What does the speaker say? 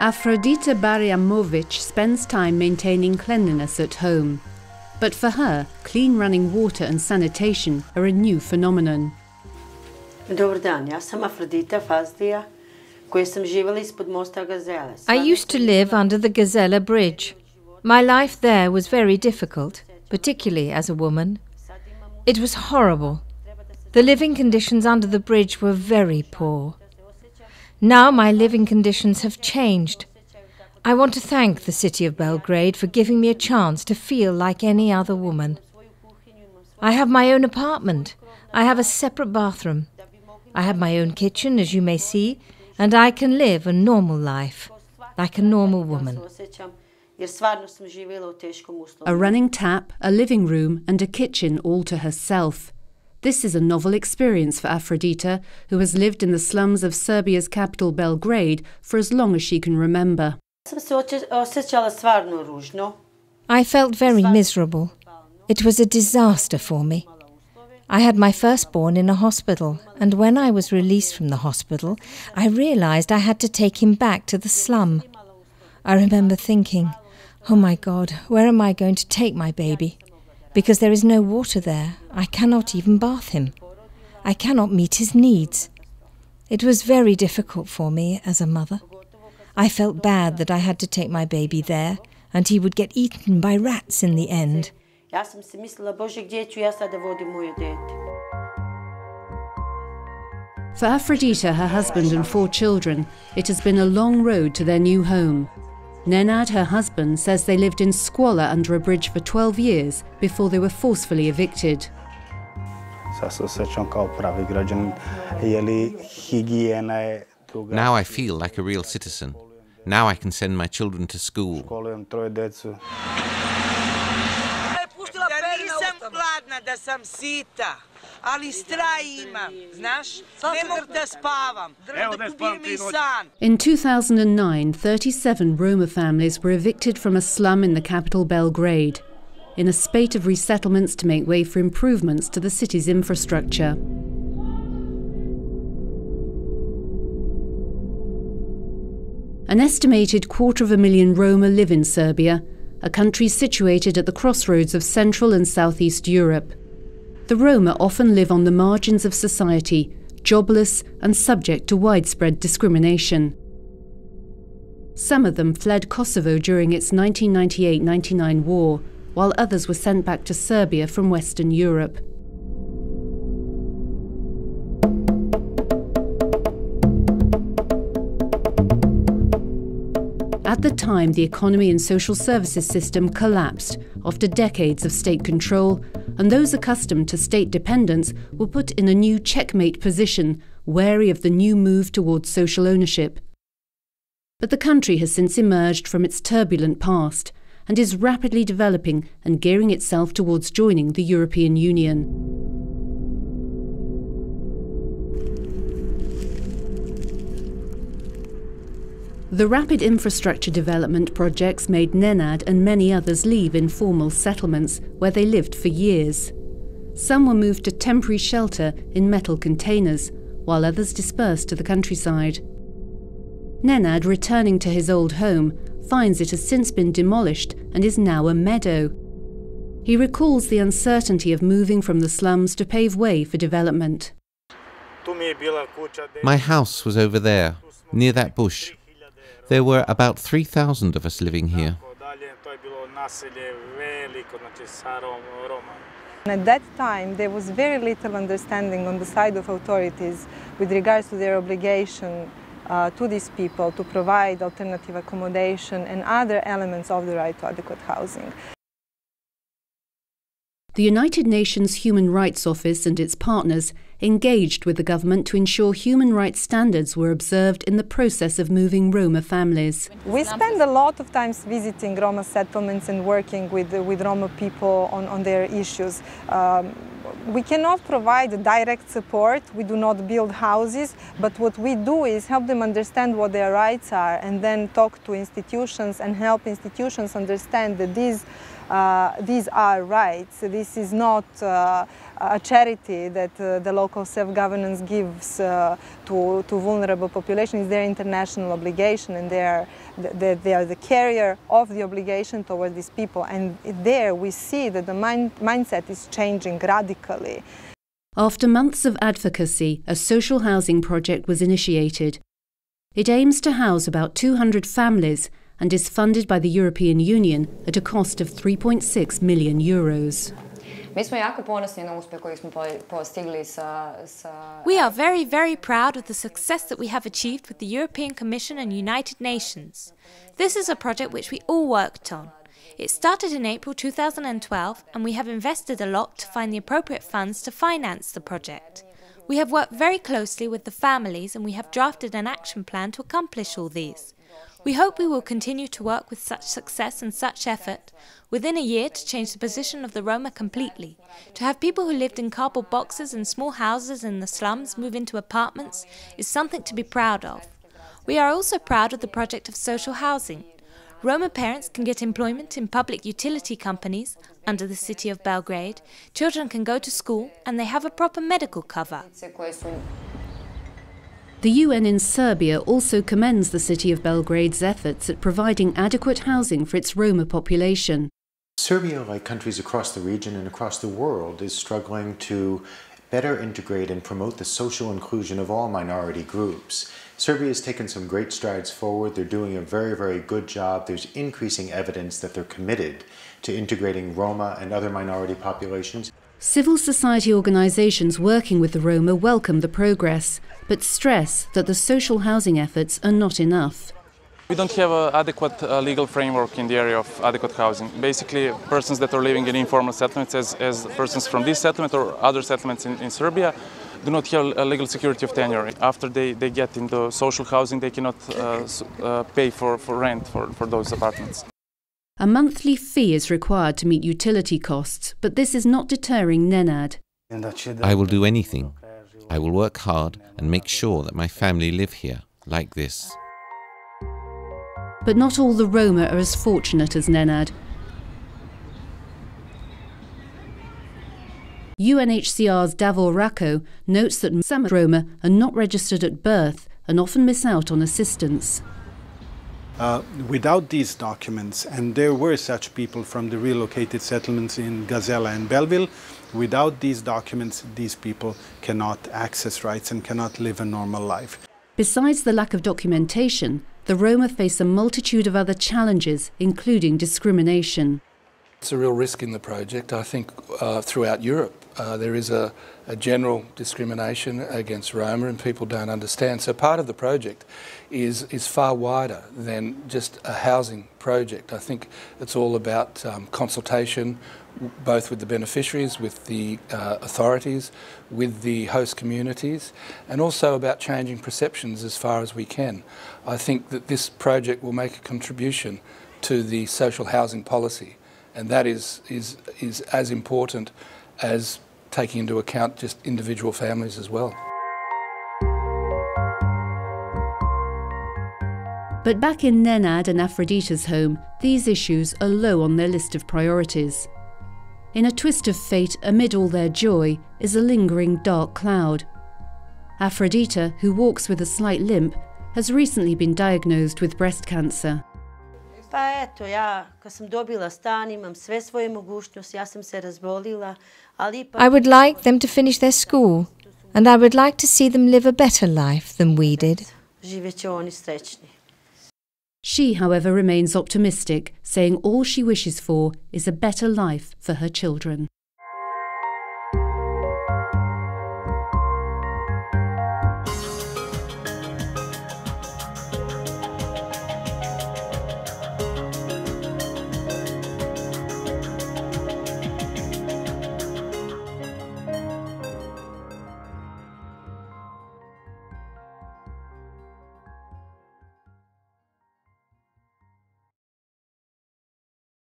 Afrodita Barjamovic spends time maintaining cleanliness at home. But for her, clean running water and sanitation are a new phenomenon. Dobar dan, ja sam Afrodita Fazdija, koja sam živjela ispod mosta Gazele. I used to live under the Gazela Bridge. My life there was very difficult, particularly as a woman. It was horrible. The living conditions under the bridge were very poor. Now my living conditions have changed. I want to thank the city of Belgrade for giving me a chance to feel like any other woman. I have my own apartment. I have a separate bathroom. I have my own kitchen, as you may see, and I can live a normal life, like a normal woman. A running tap, a living room and a kitchen all to herself. This is a novel experience for Afrodita, who has lived in the slums of Serbia's capital Belgrade for as long as she can remember. I felt very miserable. It was a disaster for me. I had my firstborn in a hospital, and when I was released from the hospital, I realized I had to take him back to the slum. I remember thinking, oh my God, where am I going to take my baby? Because there is no water there. I cannot even bath him. I cannot meet his needs. It was very difficult for me as a mother. I felt bad that I had to take my baby there, and he would get eaten by rats in the end. For Afrodita, her husband and 4 children, it has been a long road to their new home. Nenad, her husband, says they lived in squalor under a bridge for 12 years before they were forcefully evicted. Now I feel like a real citizen. Now I can send my children to school. In 2009, 37 Roma families were evicted from a slum in the capital Belgrade, in a spate of resettlements to make way for improvements to the city's infrastructure. An estimated 250,000 Roma live in Serbia, a country situated at the crossroads of Central and Southeast Europe. The Roma often live on the margins of society, jobless and subject to widespread discrimination. Some of them fled Kosovo during its 1998-99 war, while others were sent back to Serbia from Western Europe. At the time, the economy and social services system collapsed after decades of state control, and those accustomed to state dependence were put in a new checkmate position, wary of the new move towards social ownership. But the country has since emerged from its turbulent past and is rapidly developing and gearing itself towards joining the European Union. The rapid infrastructure development projects made Nenad and many others leave informal settlements where they lived for years. Some were moved to temporary shelter in metal containers, while others dispersed to the countryside. Nenad, returning to his old home, finds it has since been demolished and is now a meadow. He recalls the uncertainty of moving from the slums to pave way for development. My house was over there, near that bush. There were about 3,000 of us living here. At that time, there was very little understanding on the side of authorities with regards to their obligation to these people to provide alternative accommodation and other elements of the right to adequate housing. The United Nations Human Rights Office and its partners engaged with the government to ensure human rights standards were observed in the process of moving Roma families. We spend a lot of time visiting Roma settlements and working with Roma people on their issues. We cannot provide direct support, we do not build houses, but what we do is help them understand what their rights are and then talk to institutions and help institutions understand that these are rights. This is not a charity that the local self-governance gives to vulnerable population is their international obligation, and they are the carrier of the obligation towards these people. And there we see that the mindset is changing radically. After months of advocacy, a social housing project was initiated. It aims to house about 200 families and is funded by the European Union at a cost of 3.6 million euros. We are very, very proud of the success that we have achieved with the European Commission and United Nations. This is a project which we all worked on. It started in April 2012 and we have invested a lot to find the appropriate funds to finance the project. We have worked very closely with the families and we have drafted an action plan to accomplish all these. We hope we will continue to work with such success and such effort within a year to change the position of the Roma completely. To have people who lived in cardboard boxes and small houses in the slums move into apartments is something to be proud of. We are also proud of the project of social housing. Roma parents can get employment in public utility companies under the city of Belgrade, children can go to school and they have a proper medical cover. The UN in Serbia also commends the city of Belgrade's efforts at providing adequate housing for its Roma population. Serbia, like countries across the region and across the world, is struggling to better integrate and promote the social inclusion of all minority groups. Serbia has taken some great strides forward. They're doing a very, very good job. There's increasing evidence that they're committed to integrating Roma and other minority populations. Civil society organisations working with the Roma welcome the progress, but stress that the social housing efforts are not enough. We don't have an adequate legal framework in the area of adequate housing. Basically, persons that are living in informal settlements, as persons from this settlement or other settlements in Serbia, do not have a legal security of tenure. After they get into social housing, they cannot pay for rent for those apartments. A monthly fee is required to meet utility costs, but this is not deterring Nenad. I will do anything. I will work hard and make sure that my family live here, like this. But not all the Roma are as fortunate as Nenad. UNHCR's Davor Rako notes that some Roma are not registered at birth and often miss out on assistance. Without these documents, and there were such people from the relocated settlements in Gazela and Belleville, without these documents, these people cannot access rights and cannot live a normal life. Besides the lack of documentation, the Roma face a multitude of other challenges, including discrimination. It's a real risk in the project. I think throughout Europe there is a general discrimination against Roma and people don't understand. So part of the project is far wider than just a housing project. I think it's all about consultation, both with the beneficiaries, with the authorities, with the host communities, and also about changing perceptions as far as we can. I think that this project will make a contribution to the social housing policy, and that is as important as taking into account just individual families as well. But back in Nenad and Aphrodita's home, these issues are low on their list of priorities. In a twist of fate, amid all their joy, is a lingering dark cloud. Aphrodita, who walks with a slight limp, has recently been diagnosed with breast cancer. Pa eto, ja kad sam dobila stan, imam sve svoje mogućnosti, ja sam se razbolila, ali ipak... I would like them to finish their school, and I would like to see them live a better life than we did. Živeće oni srećni. She, however, remains optimistic, saying all she wishes for is a better life for her children.